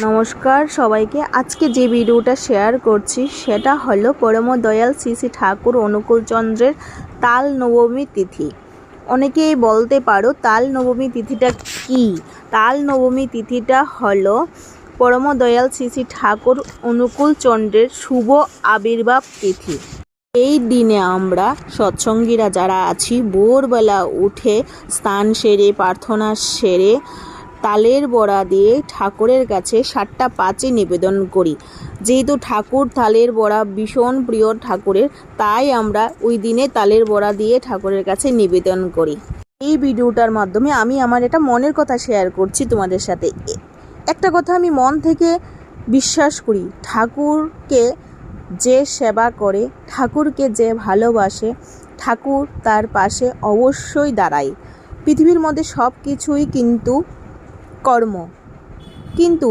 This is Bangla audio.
নমস্কার সবাইকে। আজকে যে ভিডিওটা শেয়ার করছি সেটা হলো পরমদয়াল শ্রী শ্রী ঠাকুর অনুকূলচন্দ্রের তাল নবমী তিথি। অনেকেই বলতে পারো তাল নবমী তিথিটা কি? তাল নবমী তিথিটা হলো পরমদয়াল শ্রী শ্রী ঠাকুর অনুকূলচন্দ্রের শুভ আবির্ভাব তিথি। এই দিনে আমরা সৎসঙ্গীরা যারা আছি ভোরবেলা উঠে স্নান সেরে প্রার্থনা সেরে তালের বড়া দিয়ে ঠাকুরের কাছে 7টা পাঁচে নিবেদন করি। যেহেতু ঠাকুর তালের বড়া ভীষণ প্রিয় ঠাকুরের, তাই আমরা ওই দিনে তালের বড়া দিয়ে ঠাকুরের কাছে নিবেদন করি। এই ভিডিওটার মাধ্যমে আমি আমার এটা মনের কথা শেয়ার করছি তোমাদের সাথে। একটা কথা আমি মন থেকে বিশ্বাস করি, ঠাকুরকে যে সেবা করে, ঠাকুরকে যে ভালোবাসে, ঠাকুর তার পাশে অবশ্যই দাঁড়ায়। পৃথিবীর মধ্যে সব কিছুই কিন্তু কর্ম, কিন্তু